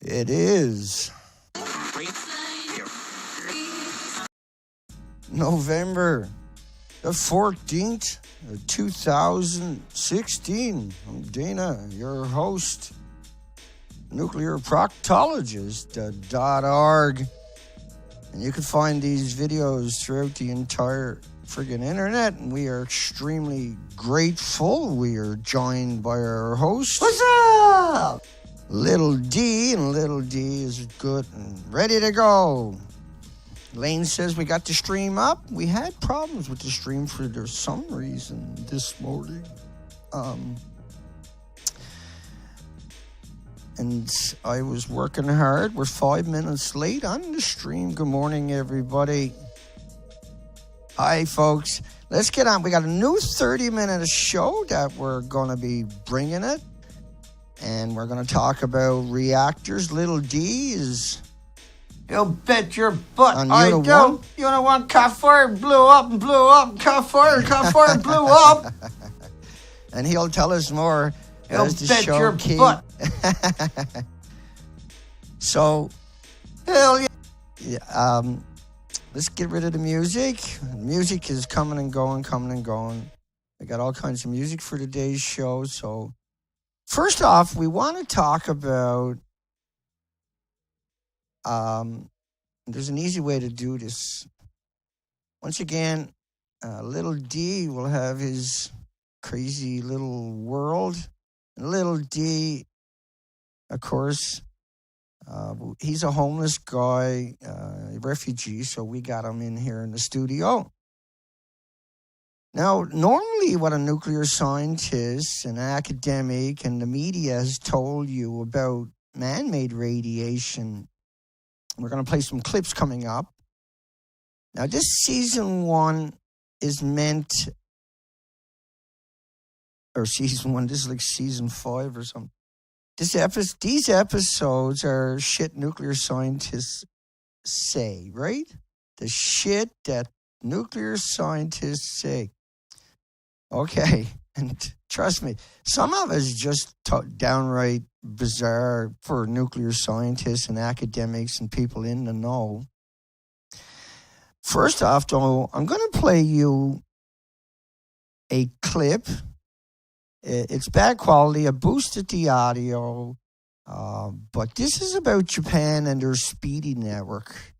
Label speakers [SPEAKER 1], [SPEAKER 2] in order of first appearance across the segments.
[SPEAKER 1] It is November the 14th, 2016. I'm Dana, your host, nuclearproctologist.org. And you can find these videos throughout the entire friggin' internet, and we are extremely grateful. We are joined by our host.
[SPEAKER 2] What's up?
[SPEAKER 1] Little D, and Little D is good and ready to go. Lane says we got the stream up. We had problems with the stream for some reason this morning. And I was working hard. We're 5 minutes late on the stream. Good morning, everybody. Hi, folks. Let's get on. We got a new 30-minute show that we're going to be bringing it. And we're going to talk about reactors. Little D is...
[SPEAKER 2] You bet your butt
[SPEAKER 1] on
[SPEAKER 2] I
[SPEAKER 1] Unit
[SPEAKER 2] don't.
[SPEAKER 1] 1.
[SPEAKER 2] Unit 1 caught fire, blew up and blew up, caught fire, blew up.
[SPEAKER 1] And he'll tell us more
[SPEAKER 2] You
[SPEAKER 1] as the
[SPEAKER 2] bet
[SPEAKER 1] show
[SPEAKER 2] your
[SPEAKER 1] keeps.
[SPEAKER 2] butt.
[SPEAKER 1] So,
[SPEAKER 2] Hell yeah.
[SPEAKER 1] let's get rid of the music. Music is coming and going. We got all kinds of music for today's show. So, first off, we want to talk about... there's an easy way to do this. Once again, Little D will have his crazy little world. And Little D, of course, he's a homeless guy, a refugee, so we got him in here in the studio. Now, normally what a nuclear scientist, an academic, and the media has told you about man-made radiation. We're going to play some clips coming up. Now, this season 1 is meant, or season 1, this is like season 5 or something. These episodes are shit nuclear scientists say, right? The shit that nuclear scientists say. Okay, and trust me, some of it is just downright bizarre for nuclear scientists and academics and people in the know. First off, though, I'm going to play you a clip. It's bad quality. I boosted the audio, but this is about Japan and their speedy network.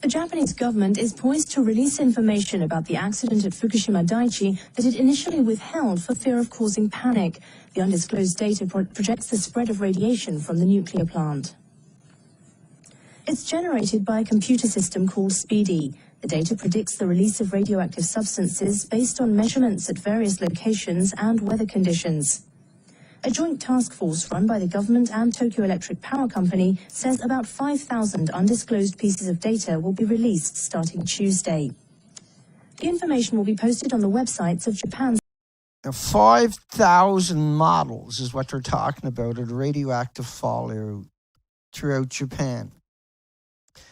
[SPEAKER 3] The Japanese government is poised to release information about the accident at Fukushima Daiichi that it initially withheld for fear of causing panic. The undisclosed data projects the spread of radiation from the nuclear plant. It's generated by a computer system called SPEEDY. The data predicts the release of radioactive substances based on measurements at various locations and weather conditions. A joint task force run by the government and Tokyo Electric Power Company says about 5,000 undisclosed pieces of data will be released starting Tuesday. The information will be posted on the websites of Japan's...
[SPEAKER 1] Now, 5,000 models is what they're talking about of the radioactive fallout throughout Japan.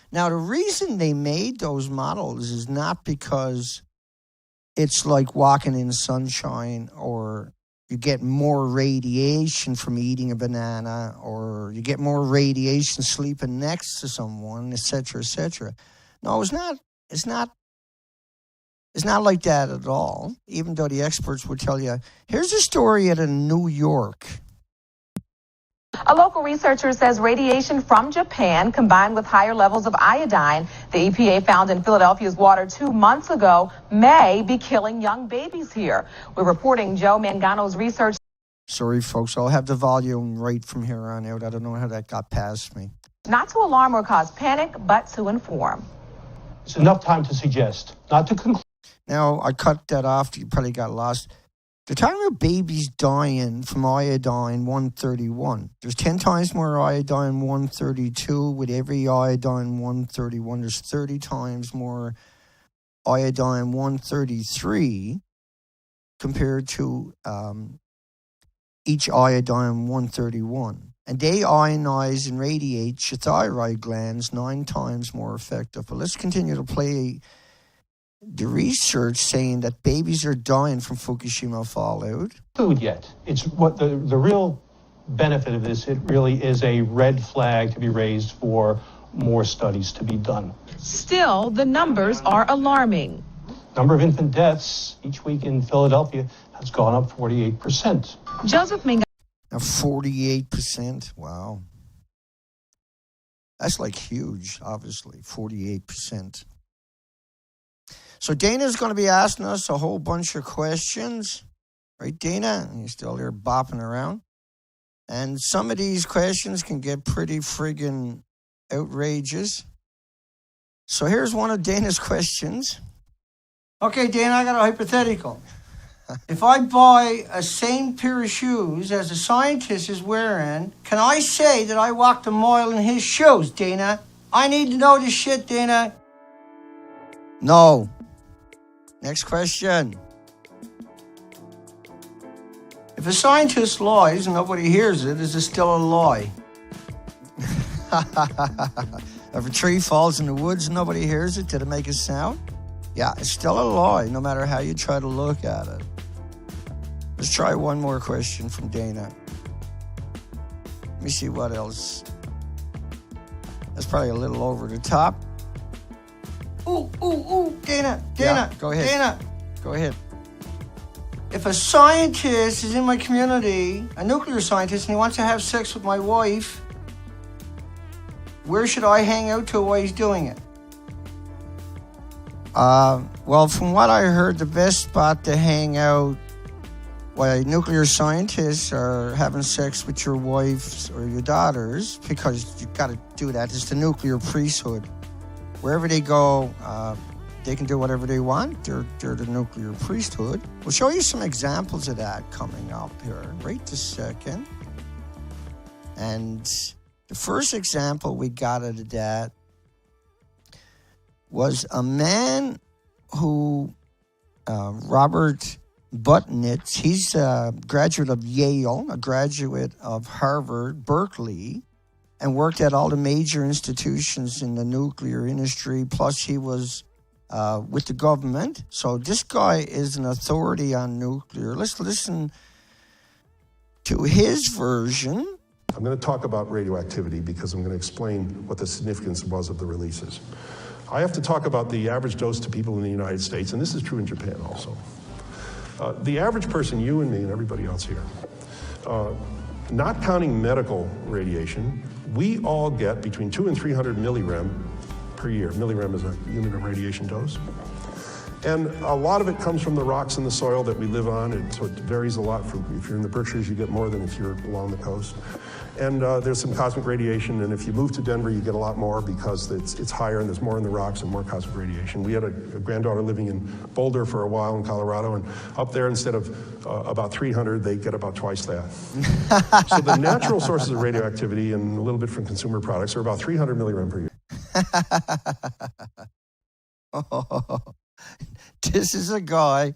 [SPEAKER 1] Now, the reason they made those models is not because it's like walking in sunshine, or you get more radiation from eating a banana, or you get more radiation sleeping next to someone, etc., etc. No, it's not like that at all, even though the experts would tell you. Here's a story out of New York.
[SPEAKER 4] A local researcher says radiation from Japan combined with higher levels of iodine the EPA found in Philadelphia's water 2 months ago may be killing young babies here. We're reporting Joe Mangano's research.
[SPEAKER 1] Sorry, folks, I'll have the volume right from here on out. I don't know how that got past me.
[SPEAKER 4] Not to alarm or cause panic, but to inform.
[SPEAKER 5] It's enough time to suggest, not to conclude.
[SPEAKER 1] Now, I cut that off. You probably got lost. They're talking about babies dying from iodine-131. There's 10 times more iodine-132 with every iodine-131. There's 30 times more iodine-133 compared to each iodine-131. And they ionize and radiate your thyroid glands 9 times more effective. But let's continue to play the research saying that babies are dying from Fukushima fallout.
[SPEAKER 5] Yet. It's what the real benefit of this. It really is a red flag to be raised for more studies to be done.
[SPEAKER 4] Still, the numbers are alarming.
[SPEAKER 5] Number of infant deaths each week in Philadelphia has gone up 48%.
[SPEAKER 4] Joseph Mingo.
[SPEAKER 1] Now 48%. Wow. That's like huge, obviously, 48%. So Dana's going to be asking us a whole bunch of questions. Right, Dana? You're still there bopping around. And some of these questions can get pretty friggin' outrageous. So here's one of Dana's questions.
[SPEAKER 2] Okay, Dana, I got a hypothetical. If I buy a same pair of shoes as a scientist is wearing, can I say that I walked a mile in his shoes, Dana? I need to know this shit, Dana.
[SPEAKER 1] No. Next question.
[SPEAKER 2] If a scientist lies and nobody hears it, is it still a lie?
[SPEAKER 1] If a tree falls in the woods and nobody hears it, did it make a sound? Yeah, it's still a lie, no matter how you try to look at it. Let's try one more question from Dana. Let me see what else. That's probably a little over the top.
[SPEAKER 2] Ooh, Dana,
[SPEAKER 1] Yeah, go ahead.
[SPEAKER 2] Dana.
[SPEAKER 1] Go ahead.
[SPEAKER 2] If a scientist is in my community, a nuclear scientist, and he wants to have sex with my wife, where should I hang out to while he's doing it?
[SPEAKER 1] Well, from what I heard, the best spot to hang out while nuclear scientists are having sex with your wives or your daughters, because you got to do that, is the nuclear priesthood. Wherever they go, they can do whatever they want. They're the nuclear priesthood. We'll show you some examples of that coming up here right this second. And the first example we got out of that was a man who, Robert Butnitz, he's a graduate of Yale, a graduate of Harvard, Berkeley, and worked at all the major institutions in the nuclear industry. Plus, he was with the government. So this guy is an authority on nuclear. Let's listen to his version.
[SPEAKER 6] I'm going to talk about radioactivity because I'm going to explain what the significance was of the releases. I have to talk about the average dose to people in the United States, and this is true in Japan also. The average person, you and me and everybody else here, not counting medical radiation, we all get between 200 and 300 millirem per year. Millirem is a unit of radiation dose. And a lot of it comes from the rocks in the soil that we live on, and so it varies a lot. If you're in the Berkshires, you get more than if you're along the coast. And there's some cosmic radiation, and if you move to Denver, you get a lot more because it's higher and there's more in the rocks and more cosmic radiation. We had a granddaughter living in Boulder for a while in Colorado, and up there, instead of about 300, they get about twice that. So the natural sources of radioactivity, and a little bit from consumer products, are about 300 millirem per year.
[SPEAKER 1] This is a guy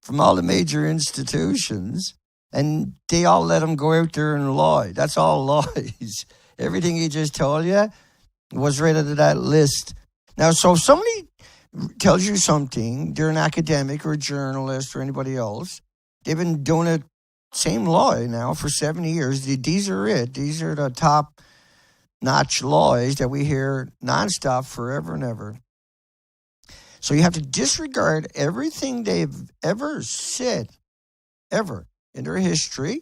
[SPEAKER 1] from all the major institutions, and they all let him go out there and lie. That's all lies. Everything he just told you was right out of that list. Now, so if somebody tells you something, they're an academic or a journalist or anybody else, they've been doing it, same lie now for 70 years. These are it. These are the top-notch lies that we hear nonstop forever and ever. So you have to disregard everything they've ever said, ever, in their history,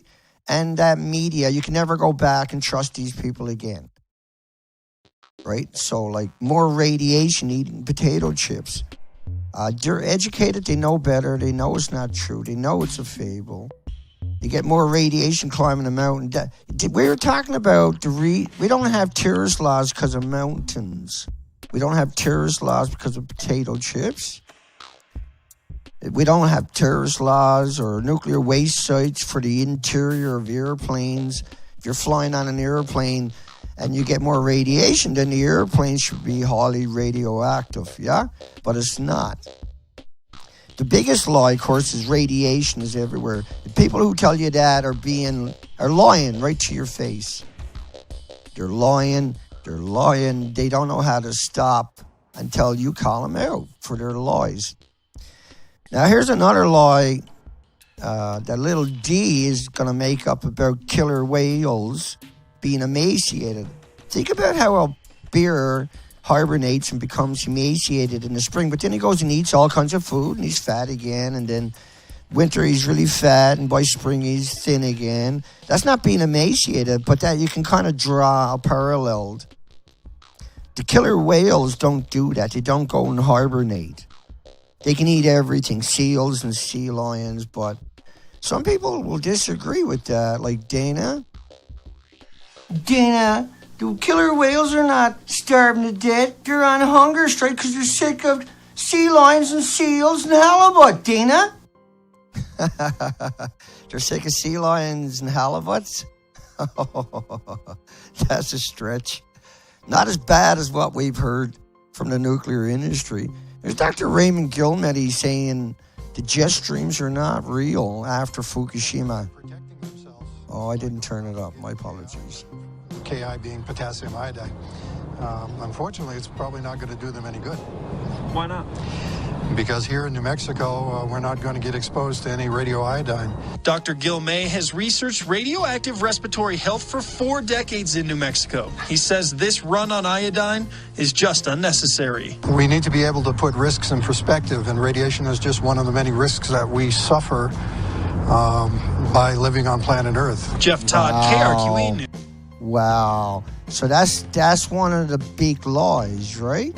[SPEAKER 1] and that media. You can never go back and trust these people again, right? So, like, more radiation, eating potato chips. They're educated. They know better. They know it's not true. They know it's a fable. You get more radiation climbing a mountain. We were talking about we don't have terrorist laws because of mountains. We don't have terrorist laws because of potato chips. We don't have terrorist laws or nuclear waste sites for the interior of airplanes. If you're flying on an airplane and you get more radiation, then the airplane should be highly radioactive, yeah? But it's not. The biggest lie, of course, is radiation is everywhere. The people who tell you that are lying right to your face. They're lying. They're lying. They don't know how to stop until you call them out for their lies. Now, here's another lie that little D is going to make up about killer whales being emaciated. Think about how a bear hibernates and becomes emaciated in the spring, but then he goes and eats all kinds of food and he's fat again, and then winter he's really fat, and by spring he's thin again. That's not being emaciated, but that you can kind of draw a parallel. The killer whales don't do that. They don't go and hibernate. They can eat everything, seals and sea lions, but some people will disagree with that, like Dana.
[SPEAKER 2] Dana, the killer whales are not starving to death. They're on hunger strike because they're sick of sea lions and seals and halibut, Dana.
[SPEAKER 1] They're sick of sea lions and halibuts? That's a stretch. Not as bad as what we've heard from the nuclear industry. There's Dr. Raymond Gilmedy saying the jet streams are not real after Fukushima. Oh, I didn't turn it up. My apologies.
[SPEAKER 7] Ki being potassium iodide. Unfortunately, it's probably not going to do them any good.
[SPEAKER 8] Why not?
[SPEAKER 7] Because here in New Mexico, we're not going to get exposed to any radioiodine.
[SPEAKER 8] Dr. Gil May has researched radioactive respiratory health for 4 decades in New Mexico. He says this run on iodine is just unnecessary.
[SPEAKER 7] We need to be able to put risks in perspective, and radiation is just one of the many risks that we suffer by living on planet Earth.
[SPEAKER 8] Jeff Todd, KRQE News.
[SPEAKER 1] Wow. So that's one of the big lies, right?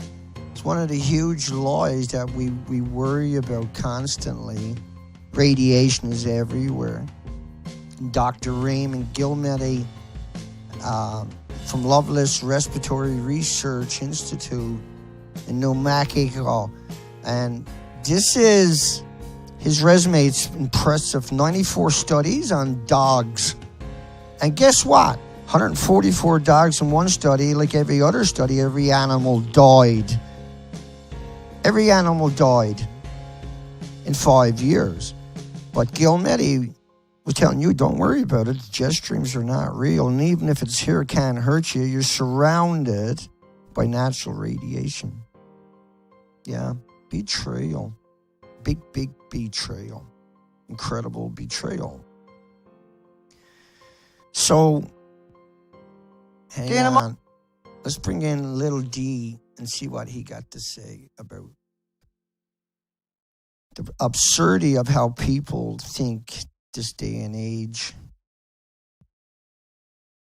[SPEAKER 1] It's one of the huge lies that we worry about constantly. Radiation is everywhere. Dr. Raymond Gilmedy from Loveless Respiratory Research Institute in New Mexico. And this is his resume. It's impressive. 94 studies on dogs. And guess what? 144 dogs in one study. Like every other study, every animal died. Every animal died in 5 years. But Gilmedy was telling you, don't worry about it. The jet streams are not real. And even if it's here, it can't hurt you. You're surrounded by natural radiation. Yeah, betrayal. Big, big betrayal. Incredible betrayal. So, hang on. Let's bring in little D and see what he got to say about the absurdity of how people think this day and age.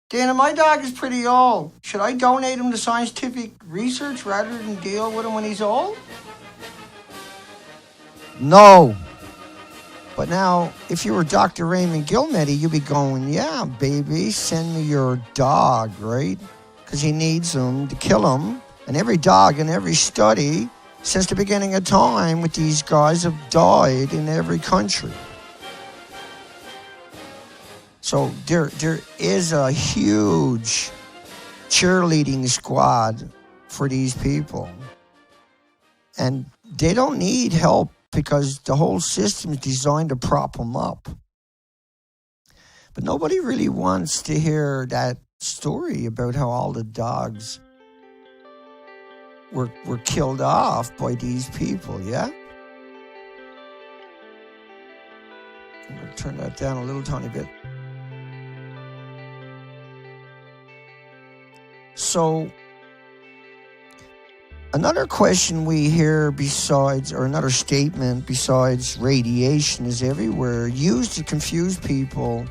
[SPEAKER 2] Dana, my dog is pretty old. Should I donate him to scientific research rather than deal with him when he's old?
[SPEAKER 1] No. But now, if you were Dr. Raymond Gilmedy, you'd be going, yeah, baby, send me your dog, right? Because he needs him to kill him. And every dog in every study since the beginning of time with these guys have died in every country. So there is a huge cheerleading squad for these people. And they don't need help because the whole system is designed to prop them up. But nobody really wants to hear that story about how all the dogs were killed off by these people, yeah? I'm going to turn that down a little tiny bit. So, another question we hear besides, or another statement besides radiation is everywhere, used to confuse people,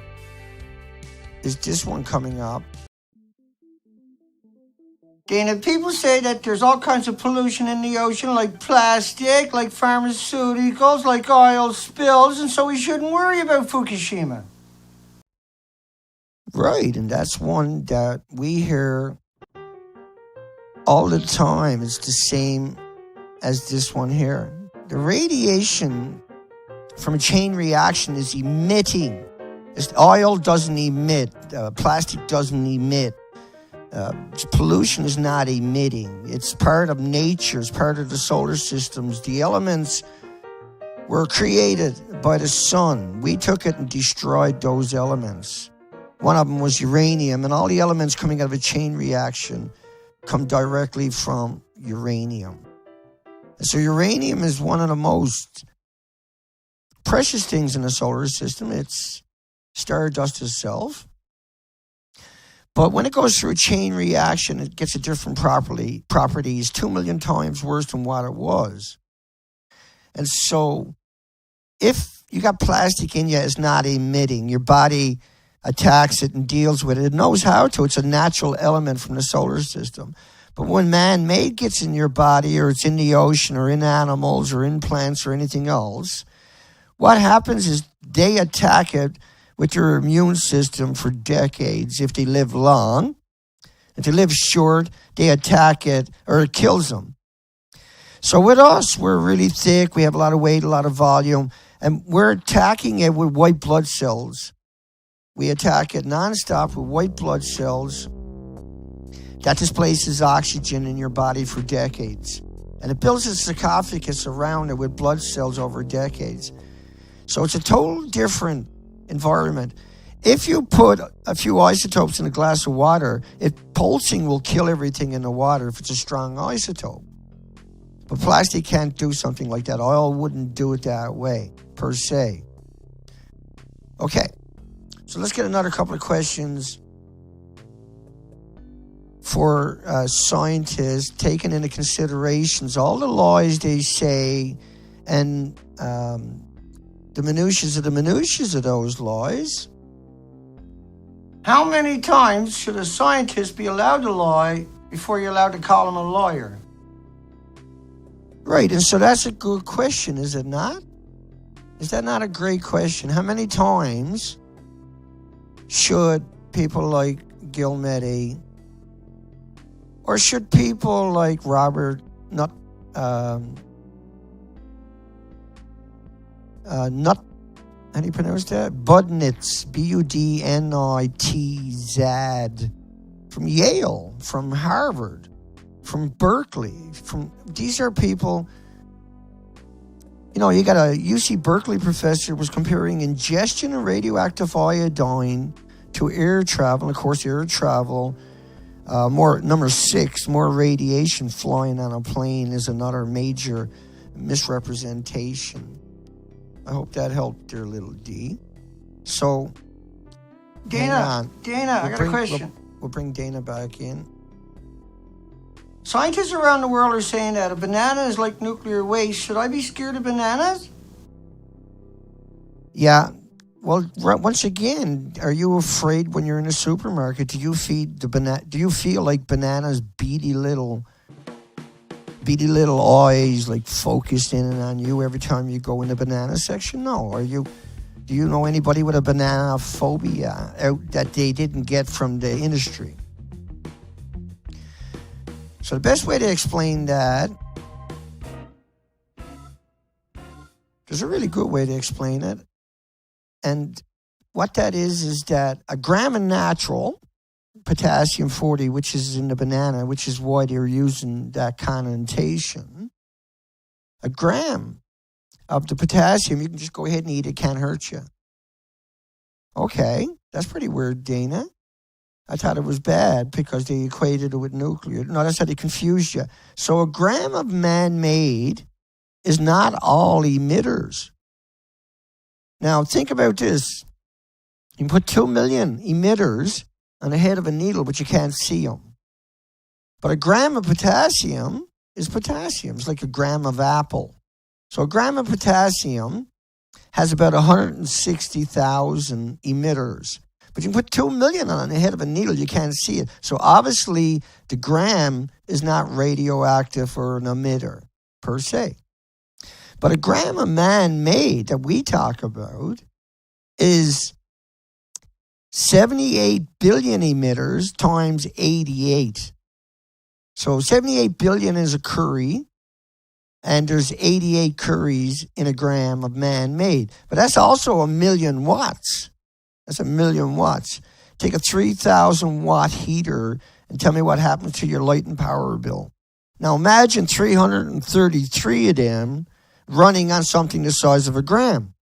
[SPEAKER 1] is this one coming up.
[SPEAKER 2] Dana, people say that there's all kinds of pollution in the ocean, like plastic, like pharmaceuticals, like oil spills, and so we shouldn't worry about Fukushima.
[SPEAKER 1] Right, and that's one that we hear all the time. It's the same as this one here. The radiation from a chain reaction is emitting. Oil doesn't emit. Plastic doesn't emit. Pollution is not emitting. It's part of nature. It's part of the solar systems. The elements were created by the sun. We took it and destroyed those elements. One of them was uranium, and all the elements coming out of a chain reaction come directly from uranium. And so uranium is one of the most precious things in the solar system. It's stardust itself. But when it goes through a chain reaction, it gets a different properties 2 million times worse than what it was. And so if you got plastic in you, it's not emitting. Your body attacks it and deals with it. It knows how to. It's a natural element from the solar system. But when man-made gets in your body, or it's in the ocean, or in animals, or in plants, or anything else, what happens is they attack it with their immune system for decades if they live long. If they live short, they attack it, or it kills them. So with us, we're really thick, we have a lot of weight, a lot of volume, and we're attacking it with white blood cells. We attack it nonstop with white blood cells. That displaces oxygen in your body for decades. And it builds a sarcophagus around it with blood cells over decades. So it's a total different environment. If you put a few isotopes in a glass of water, pulsing will kill everything in the water if it's a strong isotope. But plastic can't do something like that. Oil wouldn't do it that way, per se. Okay, so let's get another couple of questions for scientists, taking into considerations all the lies they say and the minutiae of those lies.
[SPEAKER 2] How many times should a scientist be allowed to lie before you're allowed to call him a liar?
[SPEAKER 1] Right, and so that's a good question, is it not? Is that not a great question? How many times should people like Gil Meddy, or should people like Robert Nut, how do you pronounce that? Budnitz, Budnitz, from Yale, from Harvard, from Berkeley, these are people, you know, you got a UC Berkeley professor was comparing ingestion of radioactive iodine to air travel. And of course, air travel, number 6, more radiation flying on a plane is another major misrepresentation. I hope that helped there, little D. So,
[SPEAKER 2] Dana, I got a question.
[SPEAKER 1] We'll bring Dana back in.
[SPEAKER 2] Scientists around the world are saying that a banana is like nuclear waste. Should I be scared of bananas?
[SPEAKER 1] Yeah. Well, once again, are you afraid when you're in a supermarket? Do you feel like bananas' beady little eyes like focused in on you every time you go in the banana section? No. Do you know anybody with a banana phobia that they didn't get from the industry? So the best way to explain that, there's a really good way to explain it. And what that is that a gram of natural potassium 40, which is in the banana, which is why they're using that connotation, a gram of the potassium, you can just go ahead and eat it, can't hurt you. Okay, that's pretty weird, Dana. I thought it was bad because they equated it with nuclear. No, that's how they confused you. So a gram of man-made is not all emitters. Now, think about this. You can put 2 million emitters on the head of a needle, but you can't see them. But a gram of potassium is potassium. It's like a gram of apple. So a gram of potassium has about 160,000 emitters. But you can put 2 million on the head of a needle, you can't see it. So obviously, the gram is not radioactive or an emitter, per se. But a gram of man-made that we talk about is 78 billion emitters times 88. So 78 billion is a curry, and there's 88 curries in a gram of man-made. But that's also 1 million watts. That's 1 million watts. Take a 3,000 watt heater and tell me what happens to your light and power bill. Now imagine 333 of them running on something the size of a gram.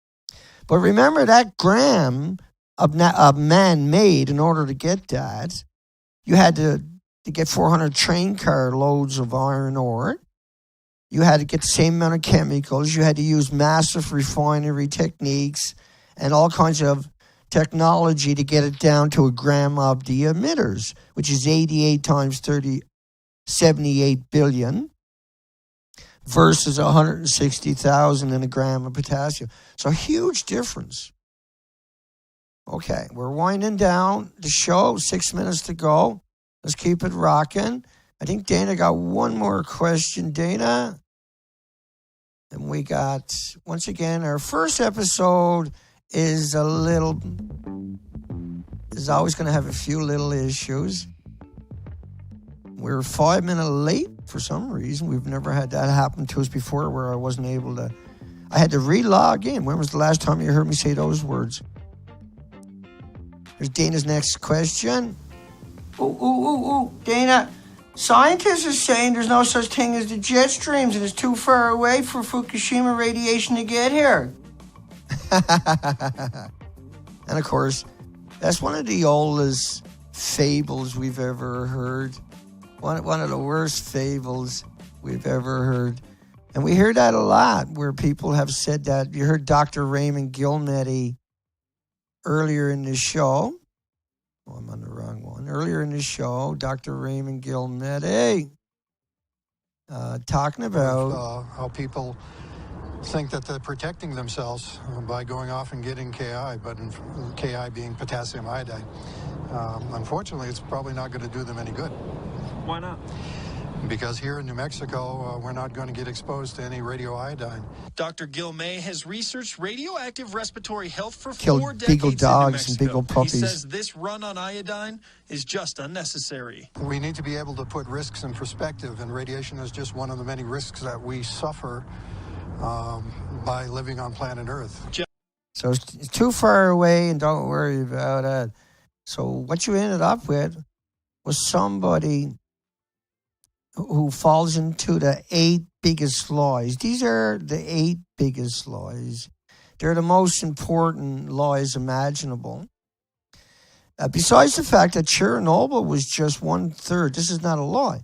[SPEAKER 1] But remember that gram of man-made, in order to get that, you had to get 400 train car loads of iron ore. You had to get the same amount of chemicals. You had to use massive refinery techniques and all kinds of technology to get it down to a gram of the emitters, which is 88 times 30, 78 billion versus 160,000 in a gram of potassium. So a huge difference. Okay, we're winding down the show. 6 minutes to go. Let's keep it rocking. I think Dana got one more question. Dana? And we got, once again, our first episode is always going to have a few little issues. We're 5 minutes late for some reason. We've never had that happen to us before where I wasn't able to. I had to re-log in. When was the last time you heard me say those words? Here's Dana's next question.
[SPEAKER 2] Ooh. Dana, scientists are saying there's no such thing as the jet streams and it's too far away for Fukushima radiation to get here.
[SPEAKER 1] And of course, that's one of the oldest fables we've ever heard. One of the worst fables we've ever heard. And we hear that a lot where people have said that. You heard Dr. Raymond Gilmedi earlier in the show. Oh, I'm on the wrong one. Earlier in the show, Dr. Raymond Gilmedi talking about
[SPEAKER 7] how people think that they're protecting themselves by going off and getting Ki, but Ki being potassium iodide. Unfortunately, it's probably not going to do them any good.
[SPEAKER 8] Why not?
[SPEAKER 7] Because here in New Mexico, we're not going to get exposed to any radioiodine.
[SPEAKER 8] Dr. Gil May has researched radioactive respiratory health for
[SPEAKER 1] Killed
[SPEAKER 8] 4 decades
[SPEAKER 1] beagle
[SPEAKER 8] in New
[SPEAKER 1] dogs and
[SPEAKER 8] Mexico.
[SPEAKER 1] beagle puppies.
[SPEAKER 8] He says this run on iodine is just unnecessary.
[SPEAKER 7] We need to be able to put risks in perspective, and radiation is just one of the many risks that we suffer by living on planet Earth.
[SPEAKER 1] So it's too far away and don't worry about it. So what you ended up with was somebody who falls into the 8 biggest lies. These are the 8 biggest lies. They're the most important lies imaginable. Besides the fact that Chernobyl was just 1/3, this is not a lie,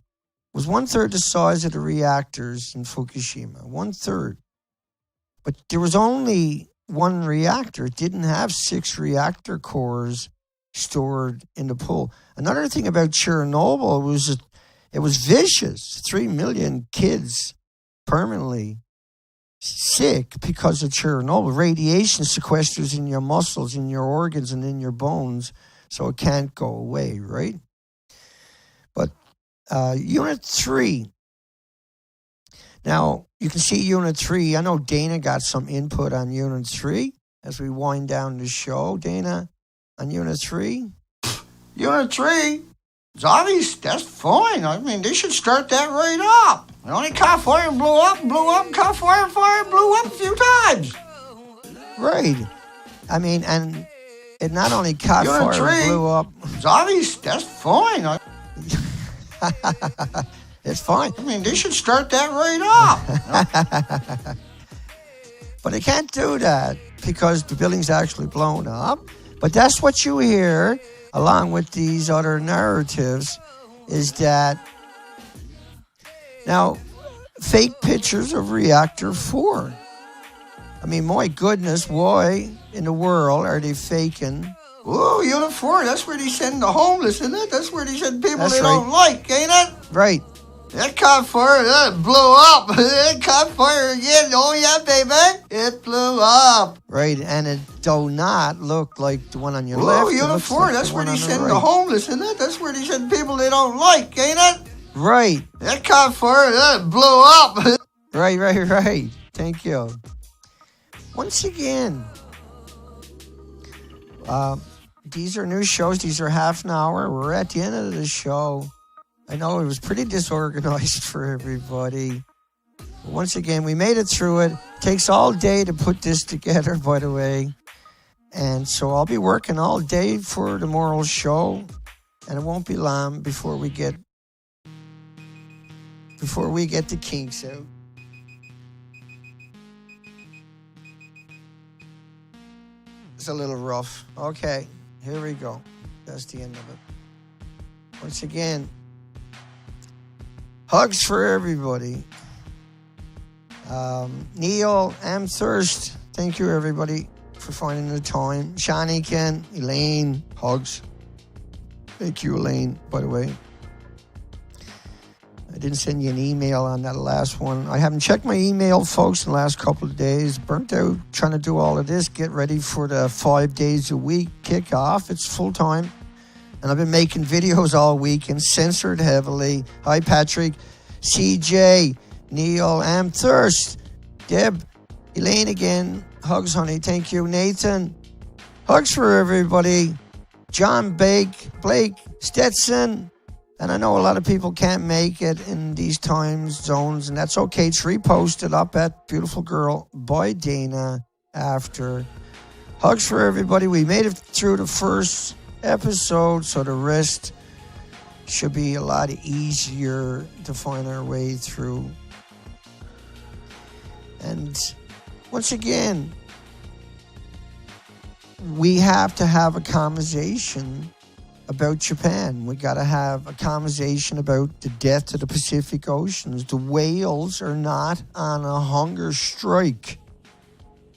[SPEAKER 1] was 1/3 the size of the reactors in Fukushima, 1/3. But there was only one reactor. It didn't have 6 reactor cores stored in the pool. Another thing about Chernobyl was it was vicious. 3 million kids permanently sick because of Chernobyl. Radiation sequesters in your muscles, in your organs, and in your bones, so it can't go away, right? But Unit 3. Now, you can see Unit 3. I know Dana got some input on Unit 3 as we wind down the show. Dana, on Unit 3?
[SPEAKER 2] Unit 3? It's obvious. That's fine. I mean, they should start that right up. It only caught fire and blew up, and caught fire, blew up a few times.
[SPEAKER 1] Right. I mean, and it not only caught fire and blew up.
[SPEAKER 2] It's obvious. That's fine.
[SPEAKER 1] It's fine.
[SPEAKER 2] I mean, they should start that right up.
[SPEAKER 1] But they can't do that because the building's actually blown up. But that's what you hear, along with these other narratives, is that now fake pictures of Reactor 4. I mean, my goodness, why in the world are they faking?
[SPEAKER 2] Ooh, Unit 4, that's where they send the homeless, isn't it? That's where they send people they don't like, ain't it?
[SPEAKER 1] Right.
[SPEAKER 2] That caught fire, that blew up. It caught fire again. Oh, yeah, baby. It blew up.
[SPEAKER 1] Right, and it do not look like the one on your
[SPEAKER 2] Ooh,
[SPEAKER 1] left.
[SPEAKER 2] Unit 4,
[SPEAKER 1] like
[SPEAKER 2] that's where they send
[SPEAKER 1] right.
[SPEAKER 2] the homeless, isn't it? That's where they send people they don't like, ain't it?
[SPEAKER 1] Right.
[SPEAKER 2] That caught fire, that blew up.
[SPEAKER 1] Right. Thank you. Once again, these are new shows. These are half an hour. We're at the end of the show. I know it was pretty disorganized for everybody. But once again, we made it through it. It takes all day to put this together, by the way. And so I'll be working all day for tomorrow's show. And it won't be long before we get the kinks out. It's a little rough. Okay, here we go. That's the end of it. Once again, hugs for everybody. Neil Amthurst, thank you everybody for finding the time. Shani, Ken, Elaine, hugs. Thank you, Elaine, by the way. I didn't send you an email on that last one. I haven't checked my email, folks, in the last couple of days. Burnt out trying to do all of this. Get ready for the 5 days a week kickoff. It's full time. And I've been making videos all week and censored heavily. Hi, Patrick, CJ, Neil Amthurst, Deb, Elaine again. Hugs, honey. Thank you. Nathan. Hugs for everybody. John Blake, Stetson. And I know a lot of people can't make it in these time zones, and that's okay. It's reposted up at Beautiful Girl by Dana after. Hugs for everybody. We made it through the first episode, so the rest should be a lot easier to find our way through. And once again, we have to have a conversation about Japan. We got to have a conversation about the death of the Pacific Oceans. The whales are not on a hunger strike.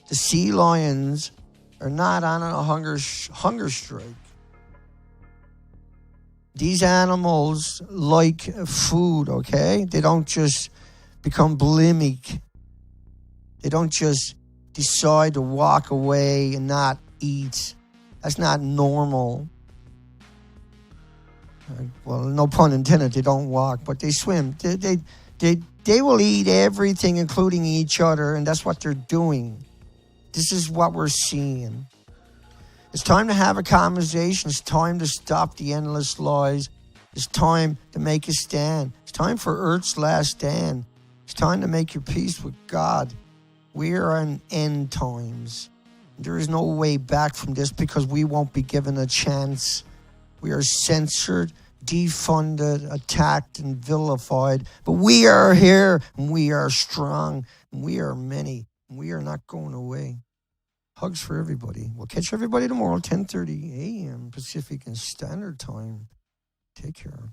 [SPEAKER 1] The sea lions are not on a hunger strike. These animals like food, okay? They don't just become bulimic. They don't just decide to walk away and not eat. That's not normal. Well, no pun intended, they don't walk, but they swim. They will eat everything, including each other, and that's what they're doing. This is what we're seeing. It's time to have a conversation. It's time to stop the endless lies. It's time to make a stand. It's time for Earth's last stand. It's time to make your peace with God. We are in end times. There is no way back from this because we won't be given a chance. We are censored, defunded, attacked, and vilified. But we are here, and we are strong, and we are many, and we are not going away. Hugs for everybody. We'll catch everybody tomorrow, 10:30 a.m. Pacific Standard Time. Take care.